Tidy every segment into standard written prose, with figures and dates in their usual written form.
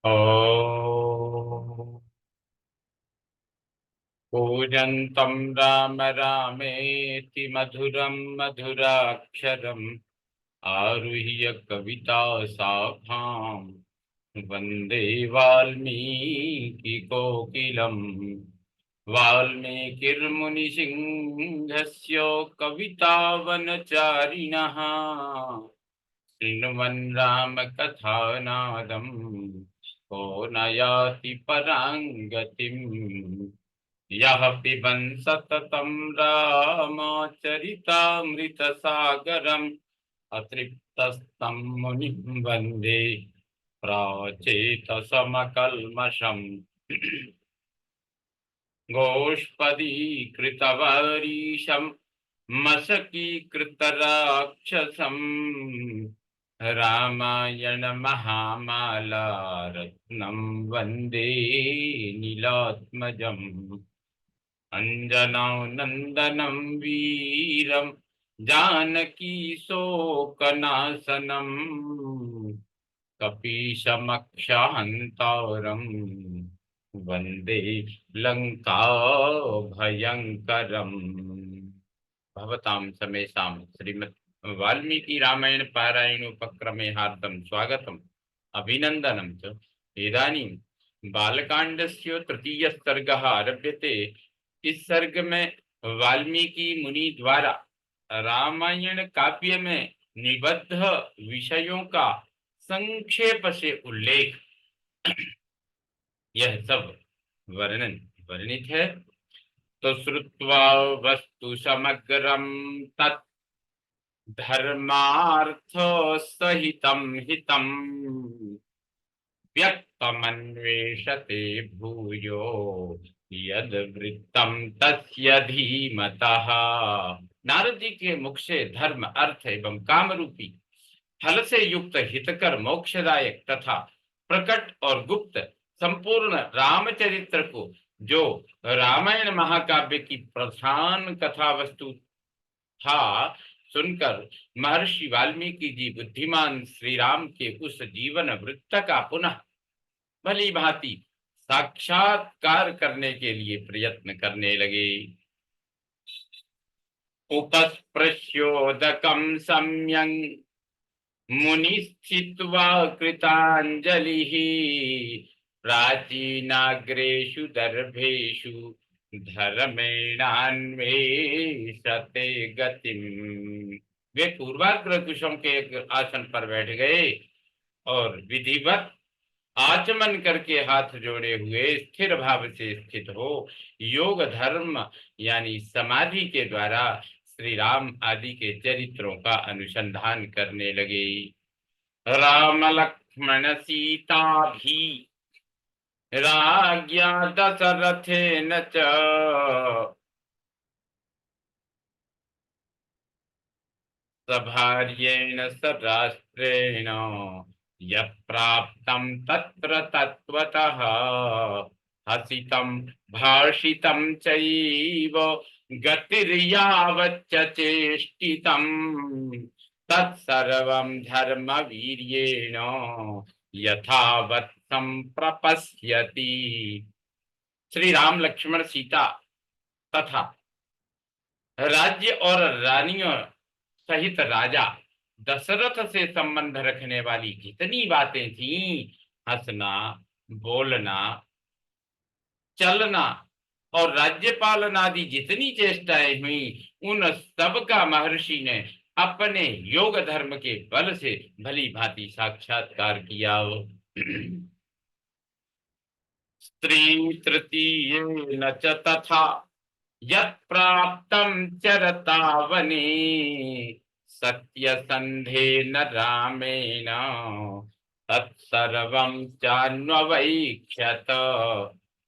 ओ कूजन्तं राम रामेति मधुरं मधुराक्षरम् आरुह्य कविता साखां वन्दे वाल्मीकि कोकिलम्। वाल्मीकिर्मुनिसिंहस्य कवितावनचारिणः शृण्वन् रामकथानादम् को न याति परां गतिम्। यः पिबन् सततं रामचरितामृतसागरम् अतृप्तस्तं मुनिं वन्दे प्राचेतसमकल्मषम्। गोष्पदीकृतवारीशं मशकीकृतराक्षसम् रामायण महामाला रत्नं वन्दे नीलात्मजम्। अञ्जनानन्दनं वीरं जानकी शोकनाशनम् कपीशमक्षहन्तारम् वन्दे लंका भयंकरम्। भवतां समेषां श्रीमद् वाल्मीकि रामायण पारायणोपक्रमे हार्दं स्वागतम् अभिनन्दनं च। इदानीं बालकांडस्य तृतीय सर्गः आरभ्यते। इस सर्ग में वाल्मीकि मुनि द्वारा रामायण काव्य में निबद्ध विषयों का संक्षेप से उल्लेख, यह सब वर्णित है। तो श्रुत्वा वस्तु समग्रम तत् धर्मार्थ सहितं हितं व्यक्तमन्वेषते भूयो यद वृत्तम तस्य धीमतः। नारद जी के मुख से धर्म अर्थ एवं काम रूपी फल से युक्त हितकर मोक्षदायक तथा प्रकट और गुप्त संपूर्ण रामचरित्र को, जो रामायण महाकाव्य की प्रधान कथा वस्तु था, सुनकर महर्षि वाल्मीकि जी बुद्धिमान श्री राम के उस जीवन वृत्त का पुनः भली भांति साक्षात्कार करने के लिए प्रयत्न करने लगे। उपस्पृश्योदकं सम्यक् मुनिस्थित्वा कृताञ्जलिः प्राचीनाग्रेषु दर्भेषु धर्मेणान्वेषते गतिम्। वे पूर्वाग्र कुशों के एक आसन पर बैठ गए और विधिवत आचमन करके हाथ जोड़े हुए स्थिर भाव से स्थित हो योग धर्म यानी समाधि के द्वारा श्री राम आदि के चरित्रों का अनुसंधान करने लगे। राम लक्ष्मण सीता भी राज्ञा दशरथेन च सभार्येण सराष्ट्रेण यत्प्राप्तं तत्र तत्त्वतः हसितं भाषितं चैव गतिर्यावच्च चेष्टितं तत्सर्वं धर्मवीर्येण यथावत् संप्रपश्यति। श्री राम लक्ष्मण सीता तथा राज्य और रानियों सहित राजा दशरथ से संबंध रखने वाली जितनी बातें थीं, हंसना, बोलना, चलना और राज्य पालन आदि जितनी चेष्टाएं हुई, उन सब का महर्षि ने अपने योग धर्म के बल से भली भांति साक्षात्कार किया। स्त्री तृतीय न च तथा यत्प्राप्तं चरता वने सत्यसंधेन रामेण तत्सर्वं चान्ववैक्षत।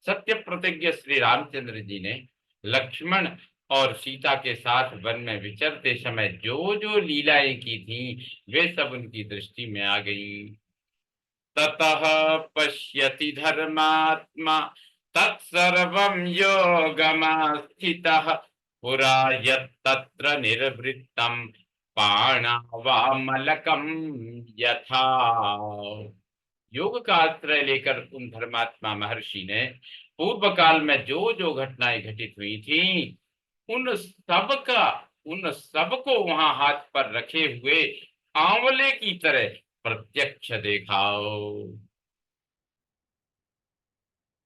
सत्य प्रतिज्ञ श्री रामचंद्र जी ने लक्ष्मण और सीता के साथ वन में विचरते समय जो जो लीलाएं की थीं, वे सब उनकी दृष्टि में आ गई। ततः पश्यति धर्मात्मा तत्सर्वं योगमास्थितः पुरा यत्तत्र निर्वृत्तं पाणावामलकं यथा। योग का आश्रय लेकर उन धर्मात्मा महर्षि ने पूर्व काल में जो जो घटनाएं घटित हुई थी उन सबको वहां हाथ पर रखे हुए आंवले की तरह प्रत्यक्ष देखा।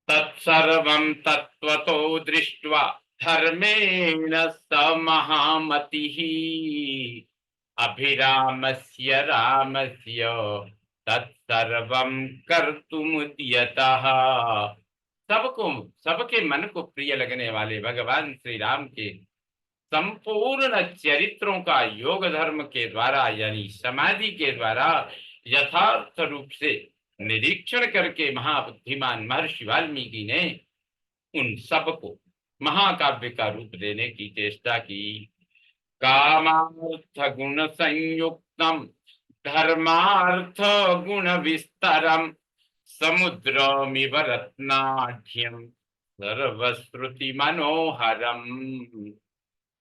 तत्सर्वं तत्त्वतो दृष्ट्वा धर्मेण स महामतिः अभिरामस्य रामस्य तत्सर्वं कर्तुमुद्यतः। सबको सबके मन को प्रिय लगने वाले भगवान श्री राम के संपूर्ण चरित्रों का योग धर्म के द्वारा यानी समाधि के द्वारा यथार्थ रूप से निरीक्षण करके महाबुद्धिमान महर्षि वाल्मीकि ने उन सबको महाकाव्य का रूप देने की चेष्टा की। कामार्थ गुण संयुक्तम धर्मार्थ गुण विस्तरम समुद्रमिव रत्नाढ्यम सर्वश्रुति मनोहरम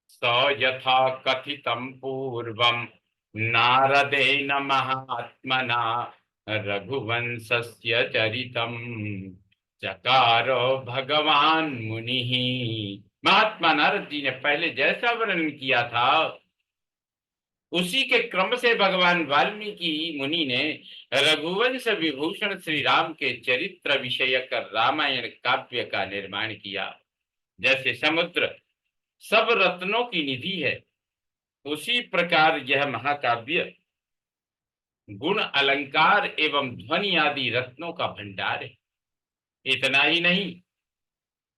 स यथा कथितं पूर्वं नारदेन महात्मना रघुवंशस्य चरितं चकार भगवान मुनिः। महात्मा नारद जी ने पहले जैसा वर्णन किया था उसी के क्रम से भगवान वाल्मीकि मुनि ने रघुवंश विभूषण श्री राम के चरित्र विषयक रामायण काव्य का निर्माण किया। जैसे समुद्र सब रत्नों की निधि है उसी प्रकार यह महाकाव्य गुण अलंकार एवं ध्वनि आदि रत्नों का भंडार है। इतना ही नहीं,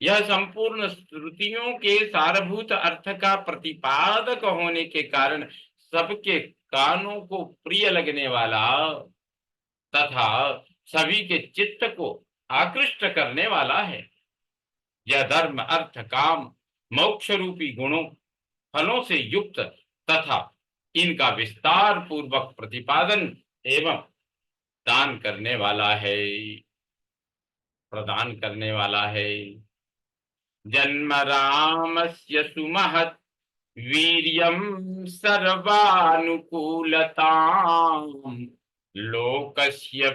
यह संपूर्ण श्रुतियों के सारभूत अर्थ का प्रतिपादक होने के कारण सबके कानों को प्रिय लगने वाला तथा सभी के चित्त को आकृष्ट करने वाला है। यह धर्म अर्थ काम मोक्ष रूपी गुणों फलों से युक्त तथा इनका विस्तार पूर्वक प्रतिपादन एवं दान करने वाला है प्रदान करने वाला है। जन्म रामस्य सुमहत् वीर्यं सर्वानुकूलतां लोकस्य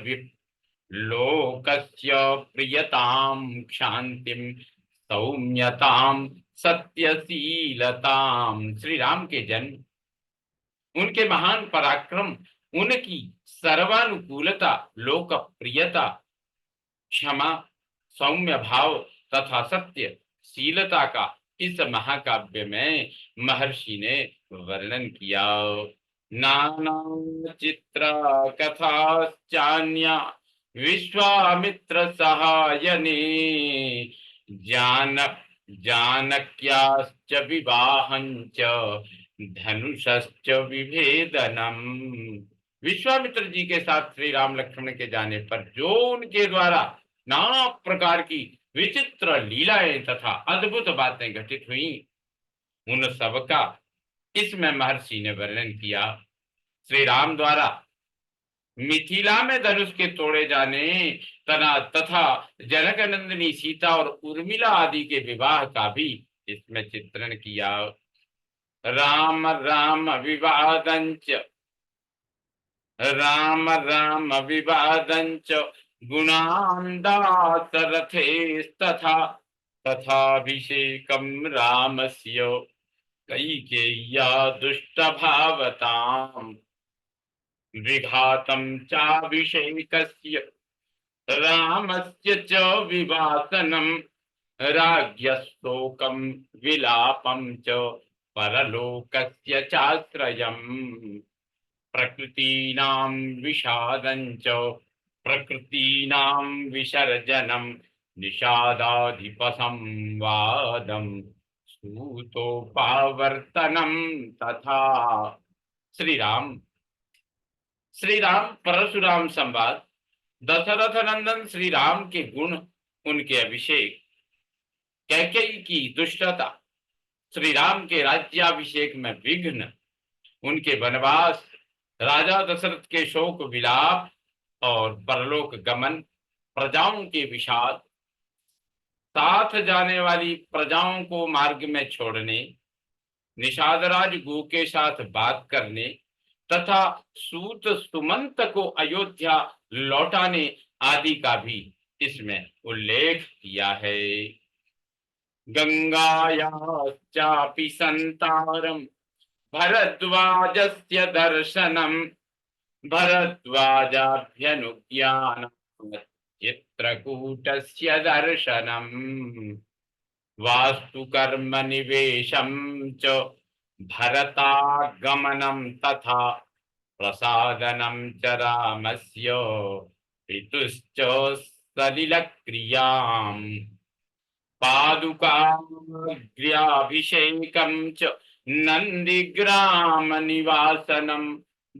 प्रियतां क्षांतिं सौम्यतां सत्यशीलतां। श्री राम के जन्म, उनके महान पराक्रम, उनकी सर्वानुकूलता, लोकप्रियता, क्षमा, सौम्य भाव तथा सत्य शीलता का इस महाकाव्य में महर्षि ने वर्णन किया। नाना चित्र कथाश्चान्या विश्वामित्र सहायने जानक्याश्च विवाहंच धनुषश्च विभेदनम। विश्वामित्र जी के साथ श्री राम लक्ष्मण के जाने पर जो उनके द्वारा नाना प्रकार की विचित्र लीलाएं तथा अद्भुत बातें घटित हुई उन सबका इसमें महर्षि ने वर्णन किया। श्री राम द्वारा मिथिला में धनुष के तोड़े जाने तथा जनक नंदिनी सीता और उर्मिला आदि के विवाह का भी इसमें चित्रण किया। राम राम विवादंच गुणान् दासरथेस्तथा तथाभिषेकं रामस्य कैकेय्या दुष्टभावताम् विघातं चाभिषेकस्य रामस्य च विवासनं राज्ञस्तोकं विलापं च परलोकस्य चाश्रयम् प्रकृतीनां विषादञ्च प्रकृतीनां विसर्जनं निषादाधिपसंवादं सूतोपावर्तनं तथा। श्री राम परशुराम संवाद, दशरथ नंदन श्री राम के गुण, उनके अभिषेक, कैकेयी की दुष्टता, श्री राम के राज्याभिषेक में विघ्न, उनके वनवास, राजा दशरथ के शोक विलाप और परलोक गमन, प्रजाओं के विषाद, साथ जाने वाली प्रजाओं को मार्ग में छोड़ने, निषादराज गो के साथ बात करने तथा सूत सुमंत को अयोध्या लौटाने आदि का भी इसमें उल्लेख किया है। गंगायाश्चापि संतारम भरद्वाजस्य दर्शनम भरद्वाजाभ्यनुज्ञानम् चित्रकूटस्य दर्शनम् वास्तुकर्म निवेशं च भरतागमनं तथा प्रसादनं च रामस्य पितुश्च सलिलक्रियाम् पादुकाग्र्याभिषेकं च नन्दिग्रामनिवासनं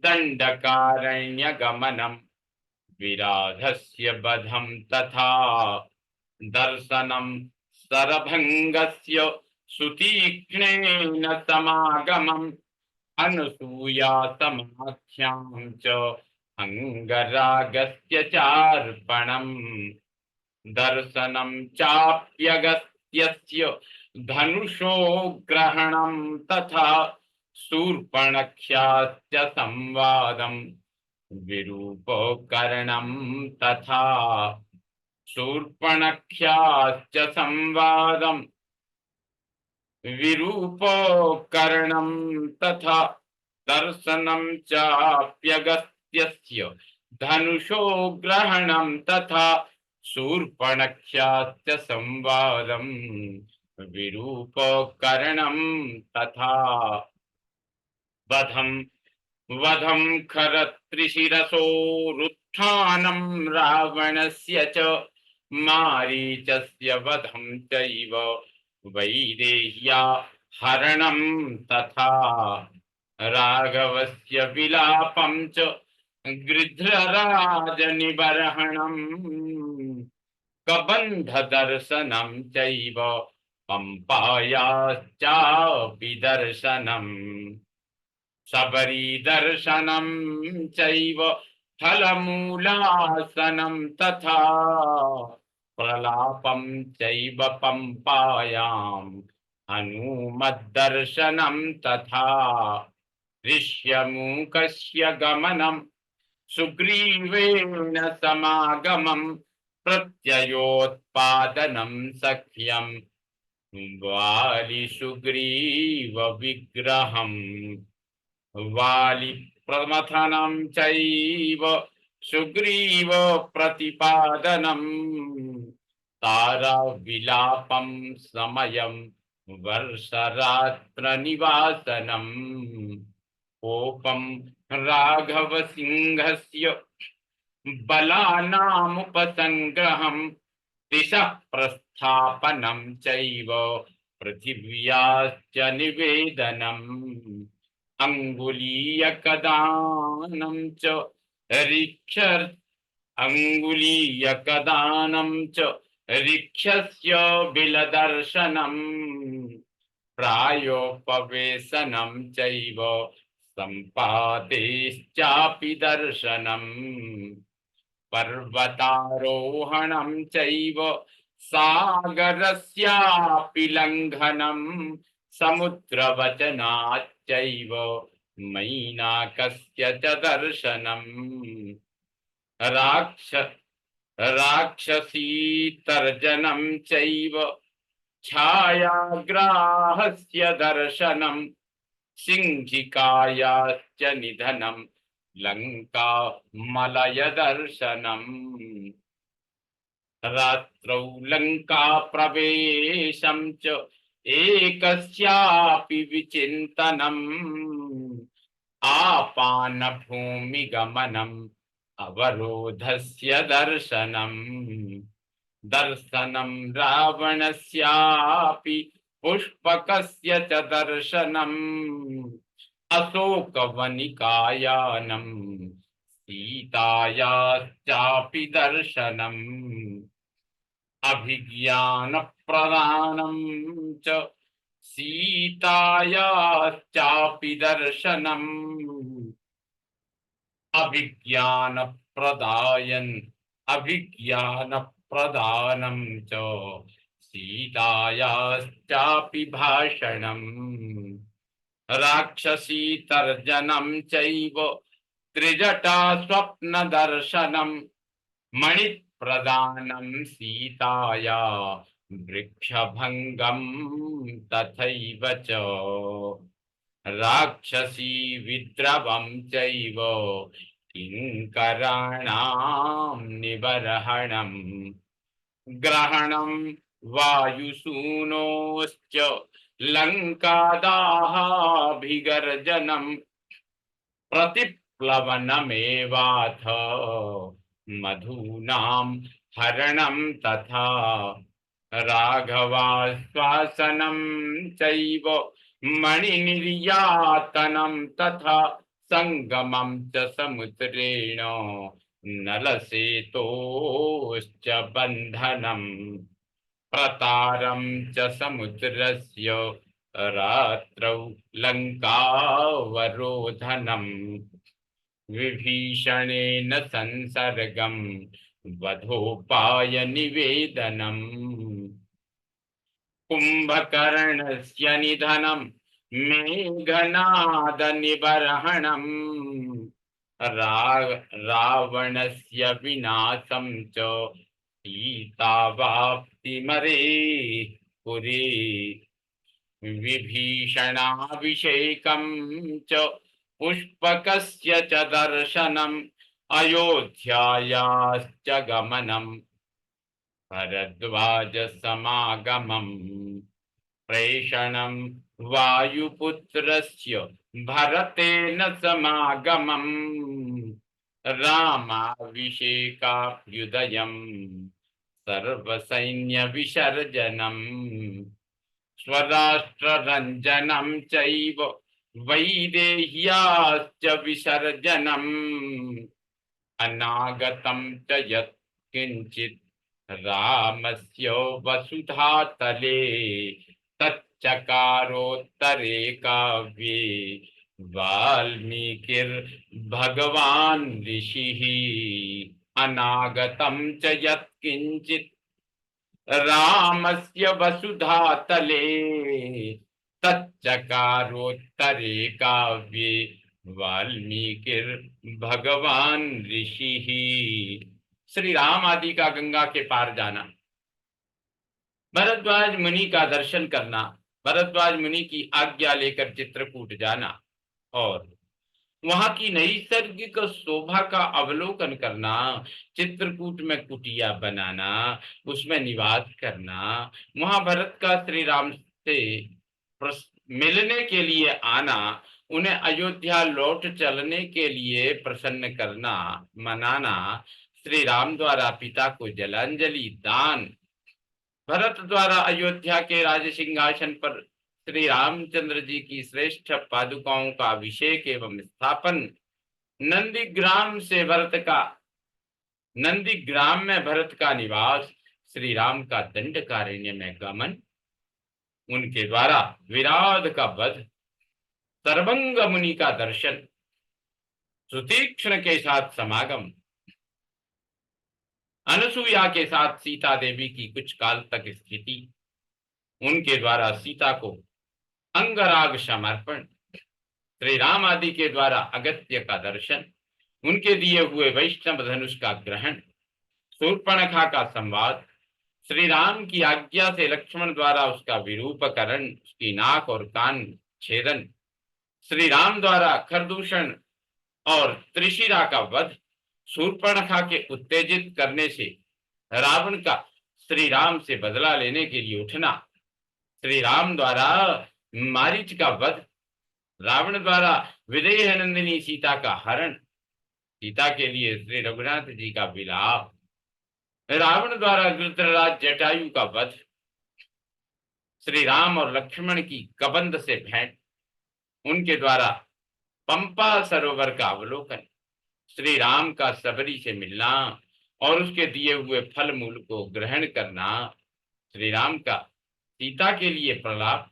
दण्डकारण्यगमनं विराधस्य वधं तथा दर्शनं सरभङ्गस्य सुतीक्ष्णेन समागमम् अनुसूया समाख्यां च अङ्गरागस्य चार्पणम् दर्शनं चाप्यगस्त्यस्य धनुषो ग्रहणं तथा शूर्पणख्याश्च संवादं विरूपकरणं तथा शूर्पणख्याश्च संवादं विरूपकरणं तथा दर्शनं चाप्यगस्त्यस्य धनुषो ग्रहणं तथा शूर्पणख्याश्च संवादं विरूपकरणं तथा वधं वधं खरत्रिशिरसोरुत्थानं रावणस्य च मारीचस्य वधं चैव वैदेह्या हरणं तथा राघवस्य विलापं च गृध्रराजनिबर्हणं कबन्धदर्शनं चैव पम्पायाश्चापि दर्शनम् शबरीदर्शनं चैव फलमूलासनं तथा प्रलापं चैव पम्पायां हनुमद्दर्शनं तथा ऋष्यमूकस्य गमनं सुग्रीवेण समागमं प्रत्ययोत्पादनं सख्यं वालिसुग्रीव विग्रहम् वाली प्रमथनं चैव सुग्रीव प्रतिपादनं ताराविलापं समयं वर्षरात्रनिवासनं कोपं राघवसिंहस्य बलानामुपसंग्रहं दिशः प्रस्थापनं चैव पृथिव्याश्च निवेदनम् अंगुलीयकदानं च ऋक्षर अंगुलीयकदानं च ऋक्षस्य बिलदर्शनं प्रायोपवेशनं चैव सम्पादेश्चापि दर्शनम् पर्वतारोहणं चैव सागरस्यापि लङ्घनं समुद्रवचनाच्चैव मैनाकस्य च दर्शनम् राक्ष राक्षसीतर्जनं चैव छायाग्राहस्य दर्शनं सिंहिकायाश्च निधनं लंका मलय दर्शनम् रात्रौ लंका प्रवेशं च एकस्यापि विचिन्तनम् आपान भूमि गमनम् अवरोधस्य दर्शनम् दर्शनं रावणस्यापि पुष्पकस्य च दर्शनम् अशोकवनिकायानं सीतायाश्चापि दर्शनम् अभिज्ञानप्रदानं च सीतायाश्चापि दर्शनम् अभिज्ञानप्रदानं च सीतायाश्चापि भाषणम् राक्षसी तर्जनम चैव त्रिजटा स्वप्न दर्शनम मणि प्रदानम सीताया वृक्षभंगम तथैव च राक्षसी विद्रवं चैव किंकराणां निबर्हणम् ग्रहणं वायुसूनोश्च लङ्कादाहाभिगर्जनम् प्रतिप्लवनमेवाथ मधूनां हरणं तथा राघवाश्वासनं चैव मणिनिर्यातनं तथा संगमं च समुद्रेण नलसेतोश्च बन्धनम् प्रतारं च समुद्रस्य रात्रौ लङ्कावरोधनम् विभीषणेन संसर्गं वधोपाय निवेदनम् कुंभकर्णस्य निधनं मेघनाद निबर्हणम् रावणस्य विनाशं च सीतावाप्तिमरे पुरे विभीषणाभिषेकं च पुष्पकस्य च दर्शनम् अयोध्यायाश्च गमनम् भरद्वाज समागमम् प्रेषणं वायुपुत्रस्य भरतेन समागमम् रामाभिषेकाभ्युदयम् सर्वसैन्यविसर्जनम् स्वराष्ट्ररञ्जनं चैव वैदेह्याश्च विसर्जनम् अनागतं च यत्किञ्चित् रामस्य वसुधातले तच्चकारोत्तरे काव्ये वाल्मीकिर्भगवान् ऋषिः अनागतं च यत्किञ्चित् रामस्य वसुधातले तच्चकारोत्तरे काव्ये वाल्मीकिर्भगवान् ऋषिः। श्री राम आदि का गंगा के पार जाना, भरद्वाज मुनि का दर्शन करना, भरद्वाज मुनि की आज्ञा लेकर चित्रकूट जाना और वहां की नैसर्गिक शोभा का अवलोकन करना, चित्रकूट में कुटिया बनाना, उसमें निवास करना, वहां भरत का श्री राम से मिलने के लिए आना, उन्हें अयोध्या लौट चलने के लिए प्रसन्न करना, मनाना, श्री राम द्वारा पिता को जलांजलि दान, भरत द्वारा अयोध्या के राज सिंहासन पर श्री रामचंद्र जी की श्रेष्ठ पादुकाओं का अभिषेक एवं स्थापन, नंदीग्राम में भरत का निवास, श्री राम का दंडकारण्य में गमन, उनके द्वारा विराध का वध, सर्वंग मुनि का दर्शन, सुतीक्ष्ण के साथ समागम, अनसुईया के साथ सीता देवी की कुछ काल तक स्थिति, उनके द्वारा सीता को अंगराग समर्पण, श्री राम आदि के द्वारा अगस्त्य का दर्शन, उनके दिए हुए वैष्णव धनुष का ग्रहण, शूर्पणखा का संवाद, श्री राम की आज्ञा से लक्ष्मण द्वारा उसका विरूपकरण, उसकी नाक और कान छेदन, श्री राम द्वारा खरदूषण और त्रिशिरा का वध, शूर्पणखा के उत्तेजित करने से रावण का श्री राम से बदला लेने के लिए उठना, श्री राम द्वारा मारीच का वध, रावण द्वारा विदेह नंदिनी सीता का हरण, सीता के लिए श्री रघुनाथ जी का विलाप, रावण द्वारा गृत्रराज जटायु का वध, श्री राम और लक्ष्मण की कबंध से भेंट, उनके द्वारा पंपा सरोवर का अवलोकन, श्री राम का सबरी से मिलना और उसके दिए हुए फल मूल को ग्रहण करना, श्री राम का सीता के लिए प्रलाप,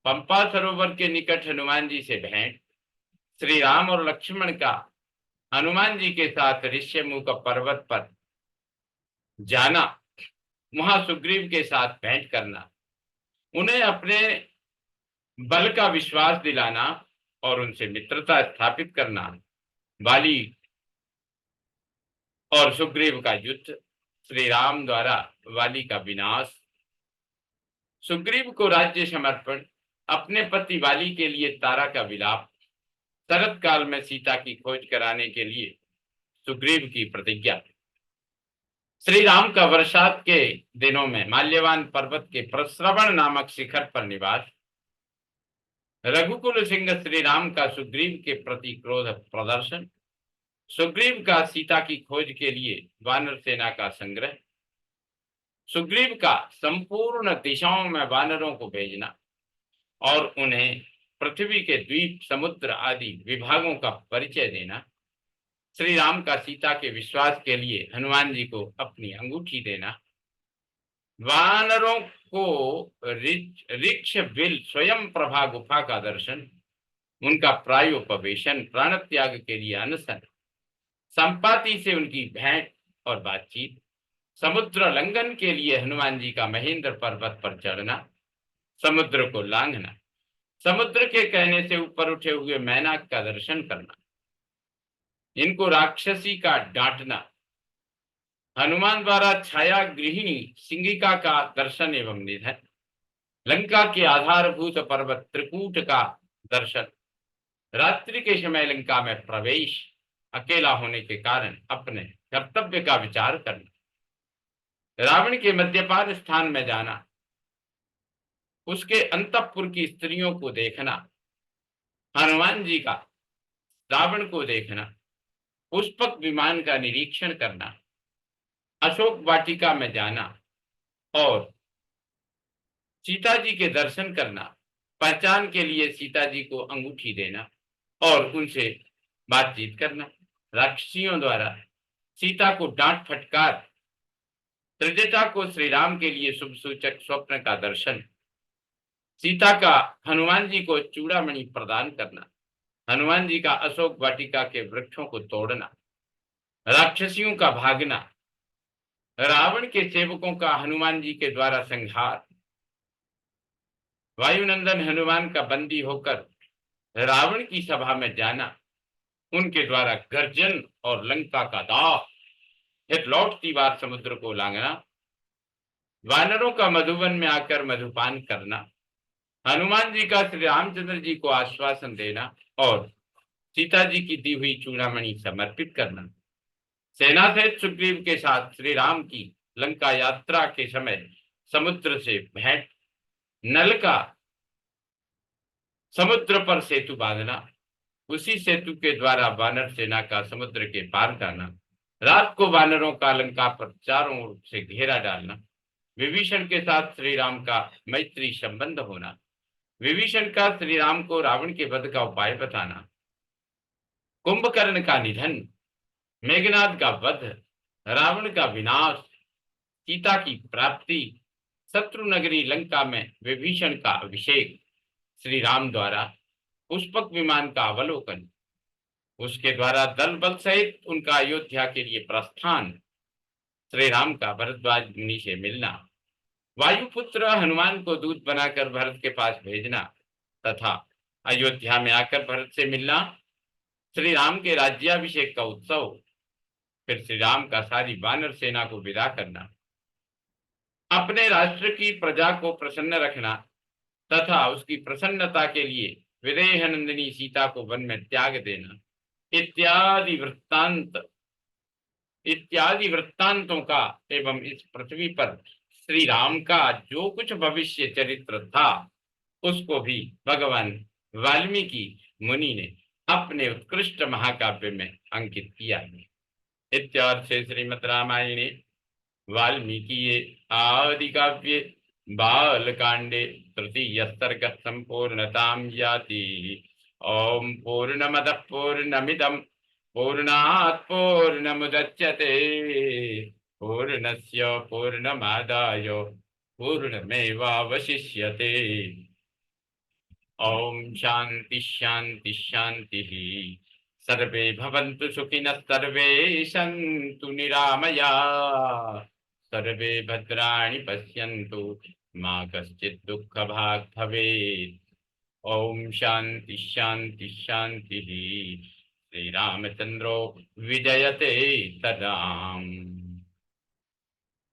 पंपा सरोवर के निकट हनुमान जी से भेंट, श्री राम और लक्ष्मण का हनुमान जी के साथ ऋष्यमुख पर्वत पर जाना, वहां सुग्रीव के साथ भेंट करना, उन्हें अपने बल का विश्वास दिलाना और उनसे मित्रता स्थापित करना, वाली और सुग्रीव का युद्ध, श्री राम द्वारा वाली का विनाश, सुग्रीव को राज्य समर्पण, अपने पति वाली के लिए तारा का विलाप, शरत काल में सीता की खोज कराने के लिए सुग्रीव की प्रतिज्ञा, श्री राम का वर्षात के दिनों में माल्यवान पर्वत के प्रश्रवण नामक शिखर पर निवास, रघुकुल सिंह श्री राम का सुग्रीव के प्रति क्रोध प्रदर्शन, सुग्रीव का सीता की खोज के लिए वानर सेना का संग्रह, सुग्रीव का संपूर्ण दिशाओं में वानरों को भेजना और उन्हें पृथ्वी के द्वीप, समुद्र आदि विभागों का परिचय देना, श्री राम का सीता के विश्वास के लिए हनुमान जी को अपनी अंगूठी देना, वानरों को ऋक्ष बिल स्वयं प्रभा गुफा का दर्शन, उनका प्रायोपवेशन, प्राण त्याग के लिए अनशन, संपाति से उनकी भेंट और बातचीत, समुद्र लंघन के लिए हनुमान जी का महेंद्र पर्वत पर चढ़ना, समुद्र को लांघना, समुद्र के कहने से ऊपर उठे हुए मैनाक का दर्शन करना, इनको राक्षसी का डांटना, हनुमान द्वारा छाया गृहिणी सिंगिका का दर्शन एवं निधन, लंका के आधारभूत पर्वत त्रिकूट का दर्शन, रात्रि के समय लंका में प्रवेश, अकेला होने के कारण अपने कर्तव्य का विचार करना, रावण के मद्यपान स्थान में जाना, उसके अंतःपुर की स्त्रियों को देखना, हनुमान जी का रावण को देखना, पुष्पक विमान का निरीक्षण करना, अशोक वाटिका में जाना और सीता जी के दर्शन करना, पहचान के लिए सीता जी को अंगूठी देना और उनसे बातचीत करना, राक्षसियों द्वारा सीता को डांट फटकार, त्रिजटा को श्री राम के लिए शुभ सूचक स्वप्न का दर्शन, सीता का हनुमान जी को चूड़ामणि प्रदान करना, हनुमान जी का अशोक वाटिका के वृक्षों को तोड़ना, राक्षसियों का भागना, रावण के सेवकों का हनुमान जी के द्वारा संहार, वायुनंदन हनुमान का बंदी होकर रावण की सभा में जाना, उनके द्वारा गर्जन और लंका का दाह, फिर लौटती बार समुद्र को लांघना, वानरों का मधुवन में आकर मधुपान करना, हनुमान जी का श्री रामचंद्र जी को आश्वासन देना और सीता जी की दी हुई चूड़ामणि समर्पित करना, सेना सहित सुग्रीव के साथ श्री राम की लंका यात्रा के समय समुद्र से भेंट, नल का समुद्र पर सेतु बांधना, उसी सेतु के द्वारा वानर सेना का समुद्र के पार जाना, रात को वानरों का लंका पर चारों ओर से घेरा डालना, विभीषण के साथ श्री राम का मैत्री संबंध होना, विभीषण का श्री राम को रावण के वध का उपाय बताना, कुंभकर्ण का निधन, मेघनाद का वध, रावण का विनाश, सीता की प्राप्ति, शत्रु नगरी लंका में विभीषण का अभिषेक, श्री राम द्वारा पुष्पक विमान का अवलोकन, उसके द्वारा दल बल सहित उनका अयोध्या के लिए प्रस्थान, श्री राम का भरद्वाज मुनि से मिलना, वायुपुत्र हनुमान को दूत बनाकर भरत के पास भेजना तथा अयोध्या में आकर भरत से मिलना, श्री राम के राज्याभिषेक का उत्सव, फिर श्री राम का सारी वानर सेना को विदा करना, अपने राष्ट्र की प्रजा को प्रसन्न रखना तथा उसकी प्रसन्नता के लिए विदेह नंदिनी सीता को वन में त्याग देना, इत्यादि वृत्तांतों का एवं इस पृथ्वी पर श्री राम का जो कुछ भविष्य चरित्र था उसको भी भगवान वाल्मीकि मुनि ने अपने उत्कृष्ट महाकाव्य में अंकित किया है। इत्यार्थे श्रीमद् रामायणे वाल्मीकिये आदि काव्ये बालकांडे तृतीय सर्ग संपूर्णतां याति। ओम पूर्णमदः पूर्णमिदं पूर्णात् पूर्णमुदच्यते पूर्णस्य पूर्णमादाय पूर्णमेवावशिष्यते। ओम शांति शांति शांति। सर्वे भवन्तु सुखिनः सर्वे सन्तु निरामयाः सर्वे भद्राणि पश्यन्तु मा कश्चित् दुःखभाग् भवेत्। ओम शांति शांति शांति। श्री रामचंद्रो विजयते तदाम।